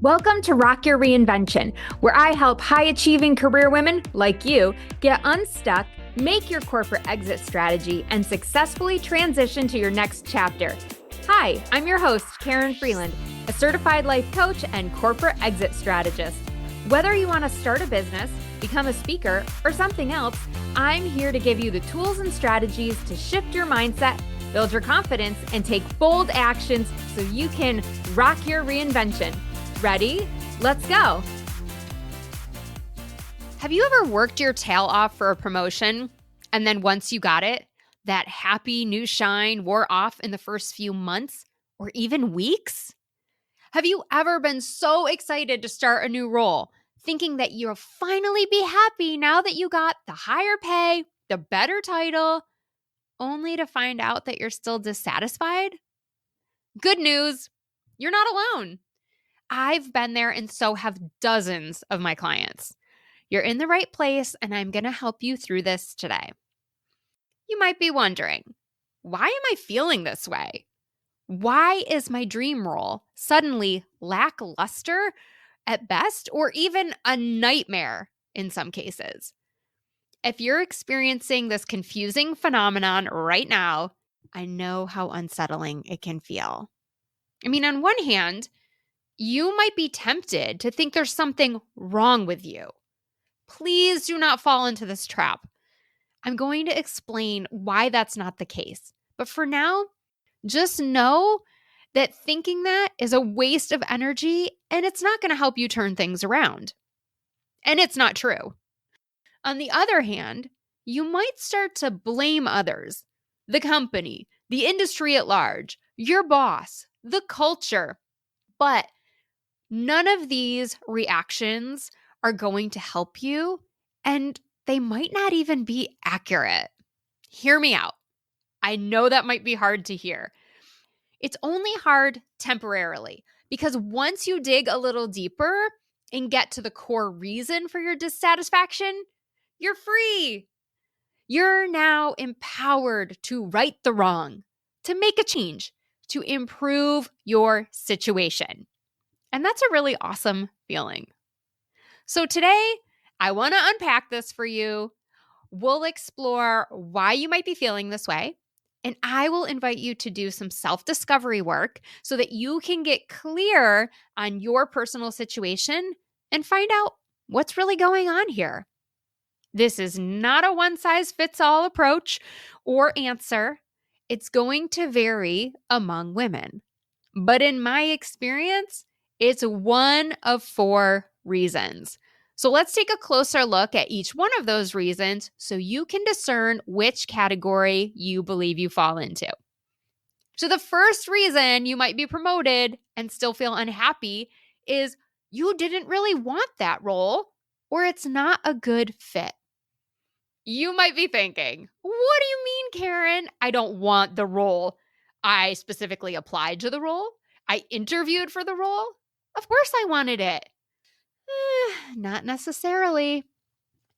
Welcome to Rock Your Reinvention, where I help high-achieving career women like you get unstuck, make your corporate exit strategy, and successfully transition to your next chapter. Hi, I'm your host, Karen Freeland, a certified life coach and corporate exit strategist. Whether you want to start a business, become a speaker, or something else, I'm here to give you the tools and strategies to shift your mindset, build your confidence, and take bold actions so you can rock your reinvention. Ready? Let's go. Have you ever worked your tail off for a promotion and then once you got it, that happy new shine wore off in the first few months or even weeks? Have you ever been so excited to start a new role, thinking that you'll finally be happy now that you got the higher pay, the better title, only to find out that you're still dissatisfied? Good news, you're not alone. I've been there, and so have dozens of my clients. You're in the right place, and I'm going to help you through this today. You might be wondering, why am I feeling this way? Why is my dream role suddenly lackluster at best, or even a nightmare in some cases? If you're experiencing this confusing phenomenon right now, I know how unsettling it can feel. On one hand, you might be tempted to think there's something wrong with you. Please do not fall into this trap. I'm going to explain why that's not the case. But for now, just know that thinking that is a waste of energy and it's not going to help you turn things around. And it's not true. On the other hand, you might start to blame others, the company, the industry at large, your boss, the culture. But none of these reactions are going to help you, and they might not even be accurate. Hear me out. I know that might be hard to hear. It's only hard temporarily, because once you dig a little deeper and get to the core reason for your dissatisfaction, you're free. You're now empowered to right the wrong, to make a change, to improve your situation. And that's a really awesome feeling. So today, I want to unpack this for you. We'll explore why you might be feeling this way, and I will invite you to do some self-discovery work so that you can get clear on your personal situation and find out what's really going on here. This is not a one-size-fits-all approach or answer. It's going to vary among women. But in my experience, it's one of 4 reasons. So let's take a closer look at each one of those reasons so you can discern which category you believe you fall into. So the first reason you might be promoted and still feel unhappy is you didn't really want that role, or it's not a good fit. You might be thinking, what do you mean, Karen? I don't want the role. I specifically applied to the role. I interviewed for the role. Of course I wanted it. Not necessarily.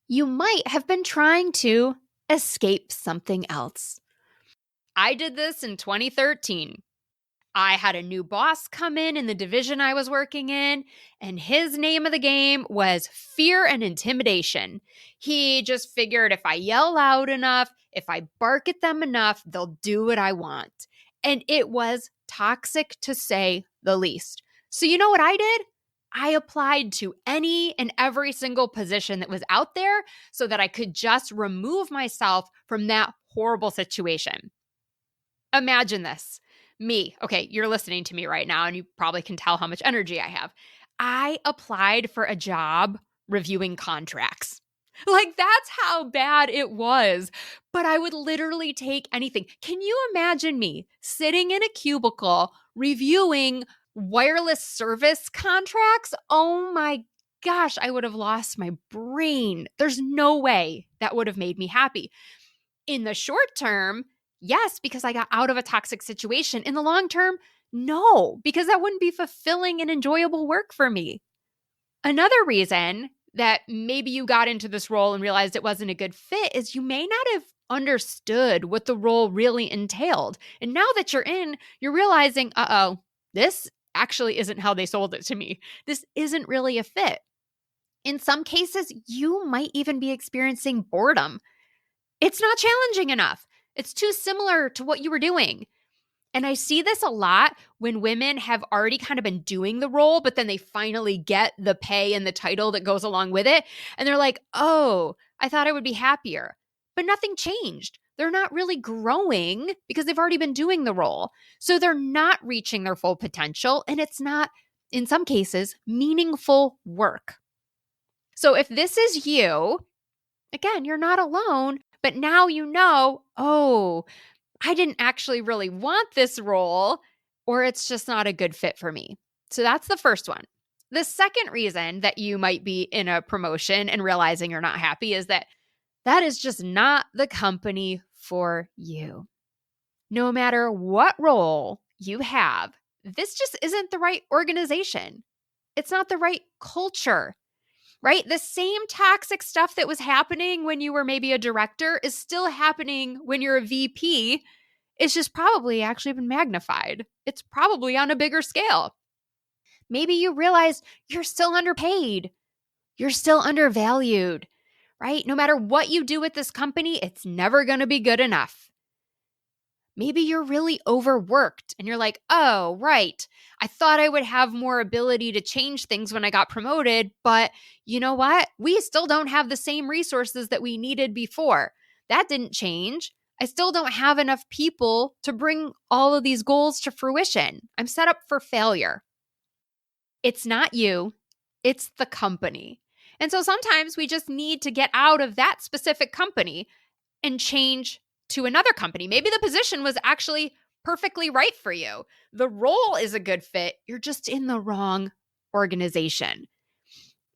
You might have been trying to escape something else. I did this in 2013. I had a new boss come in the division I was working in, and his name of the game was fear and intimidation. He just figured if I yell loud enough, if I bark at them enough, they'll do what I want. And it was toxic to say the least. So you know what I did? I applied to any and every single position that was out there so that I could just remove myself from that horrible situation. Imagine this. Me. Okay, you're listening to me right now and you probably can tell how much energy I have. I applied for a job reviewing contracts. That's how bad it was. But I would literally take anything. Can you imagine me sitting in a cubicle reviewing wireless service contracts? Oh my gosh, I would have lost my brain. There's no way that would have made me happy. In the short term, yes, because I got out of a toxic situation. In the long term, no, because that wouldn't be fulfilling and enjoyable work for me. Another reason that maybe you got into this role and realized it wasn't a good fit is you may not have understood what the role really entailed. And now that you're in, you're realizing, this actually isn't how they sold it to me. This isn't really a fit. In some cases, you might even be experiencing boredom. It's not challenging enough. It's too similar to what you were doing. And I see this a lot when women have already kind of been doing the role, but then they finally get the pay and the title that goes along with it. And they're like, oh, I thought I would be happier. But nothing changed. They're not really growing because they've already been doing the role. So they're not reaching their full potential. And it's not, in some cases, meaningful work. So if this is you, again, you're not alone, but now you know, oh, I didn't actually really want this role, or it's just not a good fit for me. So that's the first one. The second reason that you might be in a promotion and realizing you're not happy is that is just not the company for you. No matter what role you have, this just isn't the right organization. It's not the right culture, right? The same toxic stuff that was happening when you were maybe a director is still happening when you're a VP. It's just probably actually been magnified. It's probably on a bigger scale. Maybe you realize you're still underpaid. You're still undervalued, right? No matter what you do with this company, it's never going to be good enough. Maybe you're really overworked and you're like, oh, right. I thought I would have more ability to change things when I got promoted, but you know what? We still don't have the same resources that we needed before. That didn't change. I still don't have enough people to bring all of these goals to fruition. I'm set up for failure. It's not you, it's the company. And so sometimes we just need to get out of that specific company and change to another company. Maybe the position was actually perfectly right for you. The role is a good fit. You're just in the wrong organization.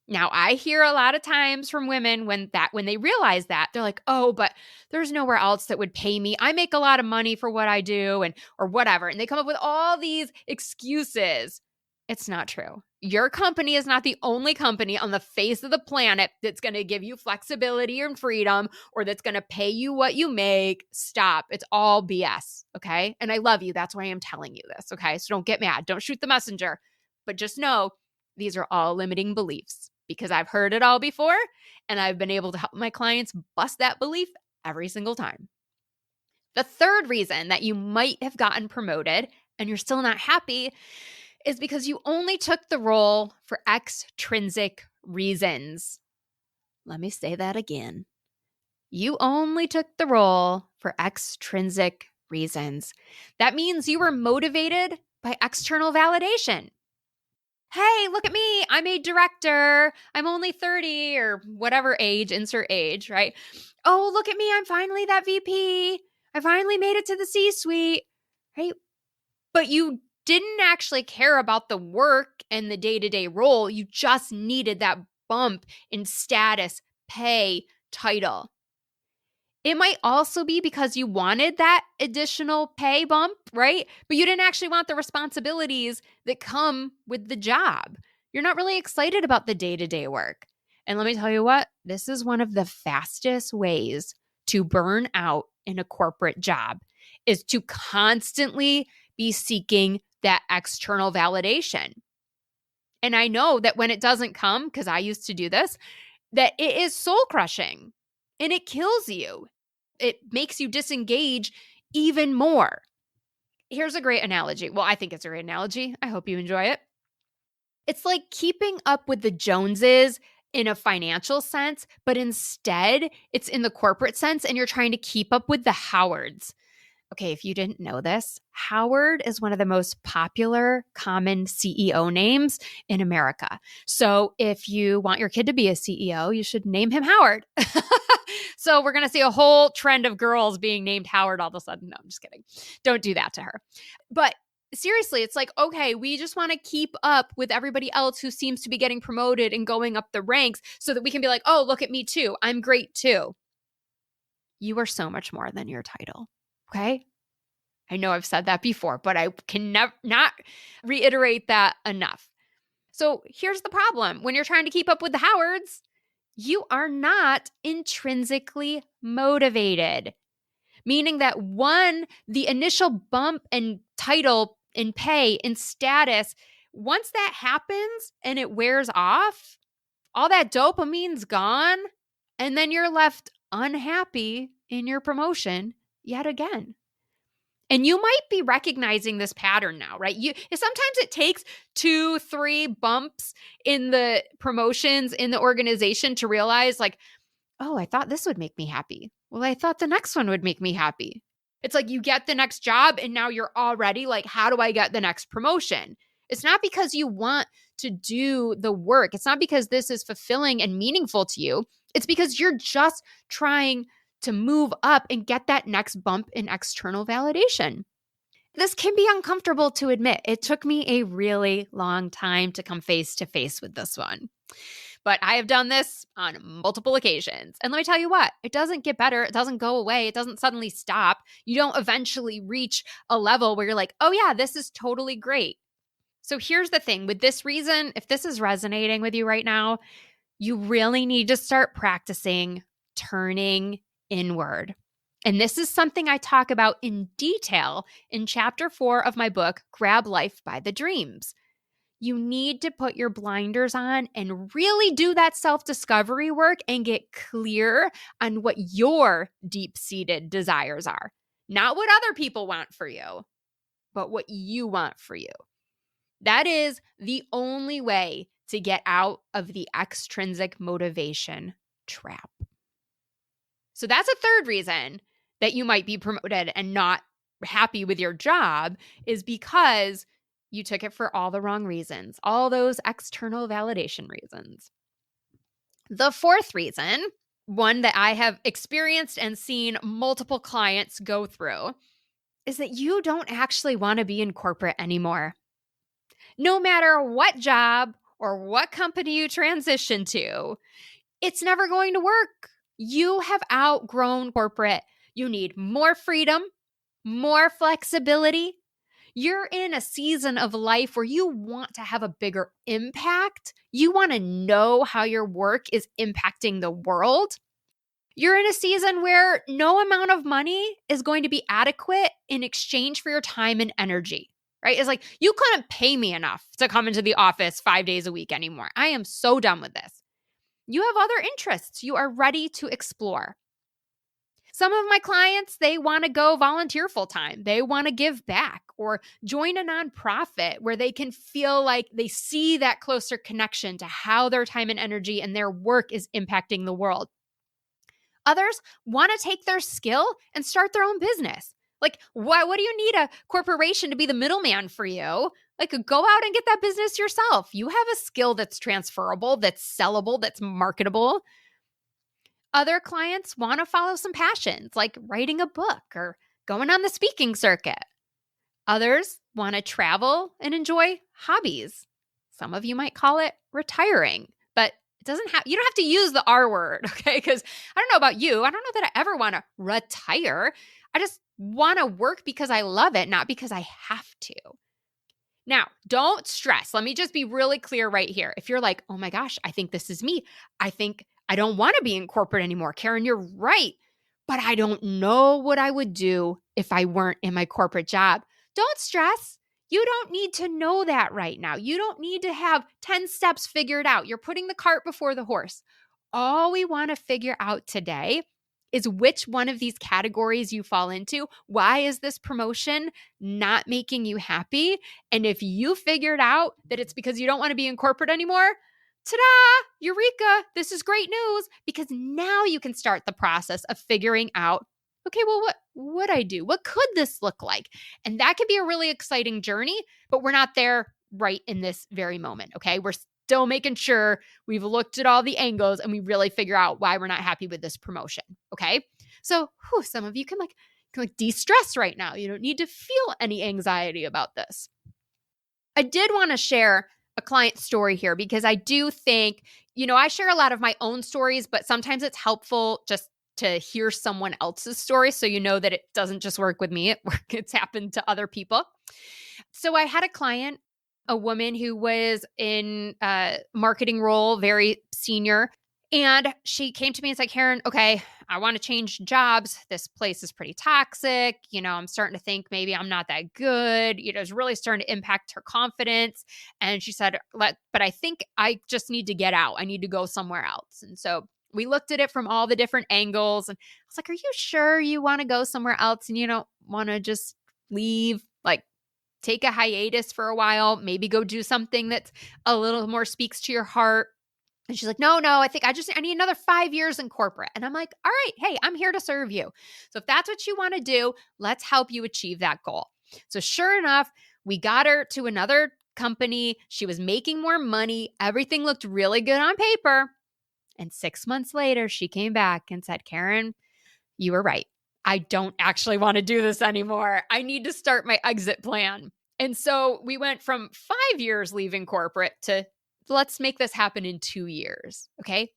Now, I hear a lot of times from women when they realize that, they're like, oh, but there's nowhere else that would pay me. I make a lot of money for what I do or whatever. And they come up with all these excuses. It's not true. Your company is not the only company on the face of the planet that's going to give you flexibility and freedom or that's going to pay you what you make. Stop. It's all BS. Okay. And I love you. That's why I'm telling you this. Okay. So don't get mad. Don't shoot the messenger. But just know these are all limiting beliefs because I've heard it all before and I've been able to help my clients bust that belief every single time. The third reason that you might have gotten promoted and you're still not happy is because you only took the role for extrinsic reasons. Let me say that again. You only took the role for extrinsic reasons. That means you were motivated by external validation. Hey, look at me. I'm a director. I'm only 30 or whatever age, insert age, right? Oh, look at me. I'm finally that VP. I finally made it to the C-suite, right? But you didn't actually care about the work and the day-to-day role. You just needed that bump in status, pay, title. It might also be because you wanted that additional pay bump, right? But you didn't actually want the responsibilities that come with the job. You're not really excited about the day-to-day work. And let me tell you what, this is one of the fastest ways to burn out in a corporate job is to constantly be seeking that external validation. And I know that when it doesn't come, because I used to do this, that it is soul crushing and it kills you. It makes you disengage even more. Here's a great analogy. Well, I think it's a great analogy. I hope you enjoy it. It's like keeping up with the Joneses in a financial sense, but instead it's in the corporate sense and you're trying to keep up with the Howards. Okay, if you didn't know this, Howard is one of the most popular common CEO names in America. So if you want your kid to be a CEO, you should name him Howard. So we're going to see a whole trend of girls being named Howard all of a sudden. No, I'm just kidding. Don't do that to her. But seriously, it's like, okay, we just want to keep up with everybody else who seems to be getting promoted and going up the ranks so that we can be like, oh, look at me too. I'm great too. You are so much more than your title. Okay. I know I've said that before, but I can not reiterate that enough. So here's the problem. When you're trying to keep up with the Howards, you are not intrinsically motivated, meaning that one, the initial bump and title in pay, in status. Once that happens and it wears off, all that dopamine's gone, and then you're left unhappy in your promotion yet again. And you might be recognizing this pattern now, right? Sometimes it takes 2, 3 bumps in the promotions in the organization to realize like, oh, I thought this would make me happy. Well, I thought the next one would make me happy. It's like you get the next job and now you're already like, how do I get the next promotion? It's not because you want to do the work. It's not because this is fulfilling and meaningful to you. It's because you're just trying to move up and get that next bump in external validation. This can be uncomfortable to admit. It took me a really long time to come face to face with this one. But I have done this on multiple occasions. And let me tell you what, it doesn't get better. It doesn't go away. It doesn't suddenly stop. You don't eventually reach a level where you're like, oh yeah, this is totally great. So here's the thing with this reason, if this is resonating with you right now, you really need to start practicing turning inward. And this is something I talk about in detail in chapter 4 of my book, Grab Life by the Dreams. You need to put your blinders on and really do that self-discovery work and get clear on what your deep-seated desires are. Not what other people want for you, but what you want for you. That is the only way to get out of the extrinsic motivation trap. So that's a third reason that you might be promoted and not happy with your job is because you took it for all the wrong reasons, all those external validation reasons. The fourth reason, one that I have experienced and seen multiple clients go through, is that you don't actually want to be in corporate anymore. No matter what job or what company you transition to, it's never going to work. You have outgrown corporate. You need more freedom, more flexibility. You're in a season of life where you want to have a bigger impact. You want to know how your work is impacting the world. You're in a season where no amount of money is going to be adequate in exchange for your time and energy, right? It's like, you couldn't pay me enough to come into the office 5 days a week anymore. I am so done with this. You have other interests you are ready to explore. Some of my clients, they want to go volunteer full time. They want to give back or join a nonprofit where they can feel like they see that closer connection to how their time and energy and their work is impacting the world. Others want to take their skill and start their own business. Like, what do you need a corporation to be the middleman for you? Like, go out and get that business yourself. You have a skill that's transferable, that's sellable, that's marketable. Other clients want to follow some passions like writing a book or going on the speaking circuit. Others want to travel and enjoy hobbies. Some of you might call it retiring, but you don't have to use the R word, okay? Because I don't know about you. I don't know that I ever want to retire. I just want to work because I love it, not because I have to. Now, don't stress. Let me just be really clear right here. If you're like, oh my gosh, I think this is me. I think I don't want to be in corporate anymore. Karen, you're right. But I don't know what I would do if I weren't in my corporate job. Don't stress. You don't need to know that right now. You don't need to have 10 steps figured out. You're putting the cart before the horse. All we want to figure out today is which one of these categories you fall into. Why is this promotion not making you happy? And if you figured out that it's because you don't want to be in corporate anymore, ta-da, eureka, this is great news, because now you can start the process of figuring out, okay, well, what would I do? What could this look like? And that could be a really exciting journey, but we're not there right in this very moment, okay? We're still making sure we've looked at all the angles and we really figure out why we're not happy with this promotion, okay? So some of you can de-stress right now. You don't need to feel any anxiety about this. I did want to share a client story here because I do think, I share a lot of my own stories, but sometimes it's helpful just to hear someone else's story so you know that it doesn't just work with me. It's happened to other people. So I had a client, a woman who was in a marketing role, very senior, and she came to me and said, Karen, okay, I want to change jobs. This place is pretty toxic. I'm starting to think maybe I'm not that good. It's really starting to impact her confidence. And she said, but I think I just need to get out. I need to go somewhere else. And so we looked at it from all the different angles. And I was like, are you sure you want to go somewhere else and you don't want to just leave? Like, take a hiatus for a while, maybe go do something that's a little more speaks to your heart. And she's like, no, I think I need another 5 years in corporate. And I'm like, all right, hey, I'm here to serve you. So if that's what you want to do, let's help you achieve that goal. So sure enough, we got her to another company. She was making more money. Everything looked really good on paper. And 6 months later, she came back and said, Karen, you were right. I don't actually want to do this anymore. I need to start my exit plan. And so we went from 5 years leaving corporate to let's make this happen in 2 years. Okay.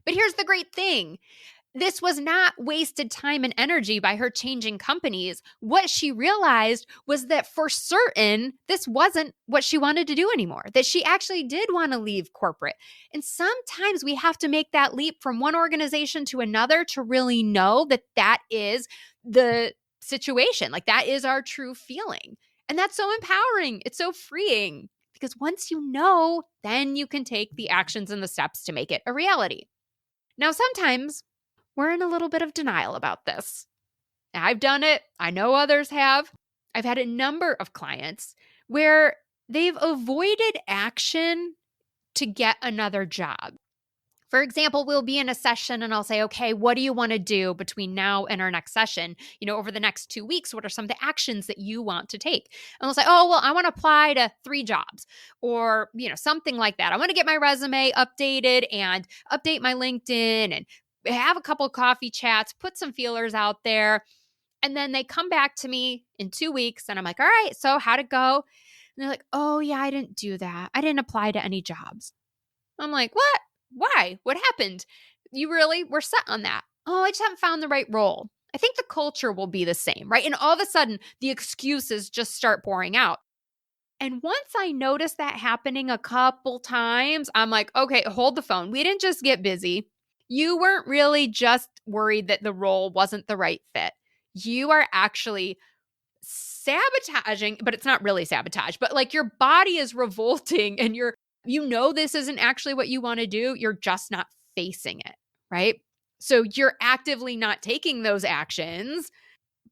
But here's the great thing. This was not wasted time and energy by her changing companies. What she realized was that for certain, this wasn't what she wanted to do anymore, that she actually did want to leave corporate. And sometimes we have to make that leap from one organization to another to really know that that is the situation. Like that is our true feeling. And that's so empowering. It's so freeing because once you know, then you can take the actions and the steps to make it a reality. Now, sometimes we're in a little bit of denial about this. I've done it. I know others have. I've had a number of clients where they've avoided action to get another job. For example, we'll be in a session and I'll say, okay, what do you want to do between now and our next session? Over the next 2 weeks, what are some of the actions that you want to take? And they'll say, oh, well, I want to apply to 3 jobs or, something like that. I want to get my resume updated and update my LinkedIn and have a couple of coffee chats, put some feelers out there. And then they come back to me in 2 weeks and I'm like, all right, so how'd it go? And they're like, oh yeah, I didn't do that. I didn't apply to any jobs. I'm like, what? Why? What happened? You really were set on that. Oh, I just haven't found the right role. I think the culture will be the same, right? And all of a sudden, the excuses just start pouring out. And once I noticed that happening a couple times, I'm like, okay, hold the phone. We didn't just get busy. You weren't really just worried that the role wasn't the right fit. You are actually sabotaging, but it's not really sabotage, but like your body is revolting and this isn't actually what you want to do. You're just not facing it, right? So you're actively not taking those actions,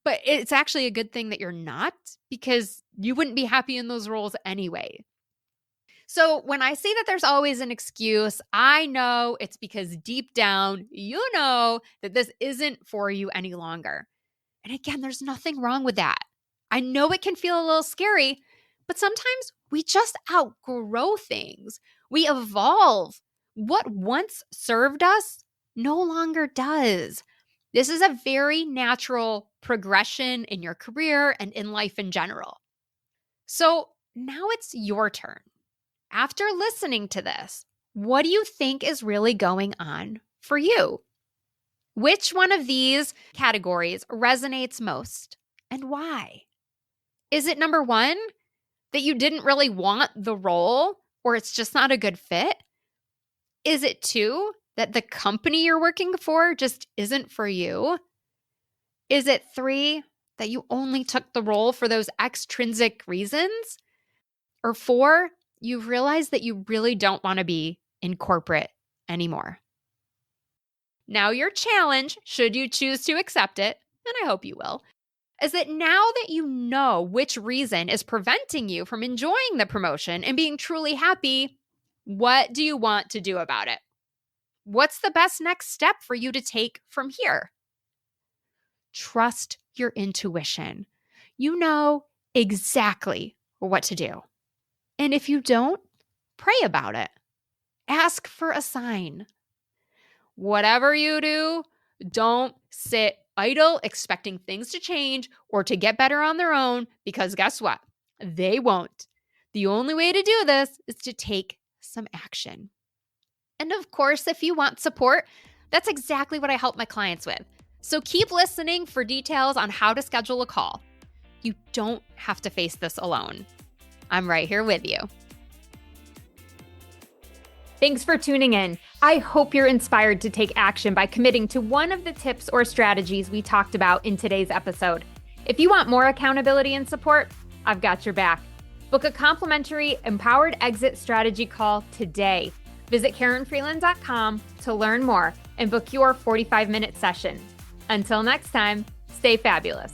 but it's actually a good thing that you're not because you wouldn't be happy in those roles anyway. So when I say that there's always an excuse, I know it's because deep down, you know that this isn't for you any longer. And again, there's nothing wrong with that. I know it can feel a little scary, but sometimes we just outgrow things. We evolve. What once served us no longer does. This is a very natural progression in your career and in life in general. So now it's your turn. After listening to this, what do you think is really going on for you? Which one of these categories resonates most and why? Is it number 1, that you didn't really want the role or it's just not a good fit? Is it 2, that the company you're working for just isn't for you? Is it 3, that you only took the role for those extrinsic reasons? Or 4, you've realized that you really don't want to be in corporate anymore? Now your challenge, should you choose to accept it, and I hope you will, is that now that you know which reason is preventing you from enjoying the promotion and being truly happy, what do you want to do about it? What's the best next step for you to take from here? Trust your intuition. You know exactly what to do. And if you don't, pray about it. Ask for a sign. Whatever you do, don't sit idle expecting things to change or to get better on their own, because guess what? They won't. The only way to do this is to take some action. And of course, if you want support, that's exactly what I help my clients with. So keep listening for details on how to schedule a call. You don't have to face this alone. I'm right here with you. Thanks for tuning in. I hope you're inspired to take action by committing to one of the tips or strategies we talked about in today's episode. If you want more accountability and support, I've got your back. Book a complimentary Empowered Exit Strategy call today. Visit KarenFreeland.com to learn more and book your 45-minute session. Until next time, stay fabulous.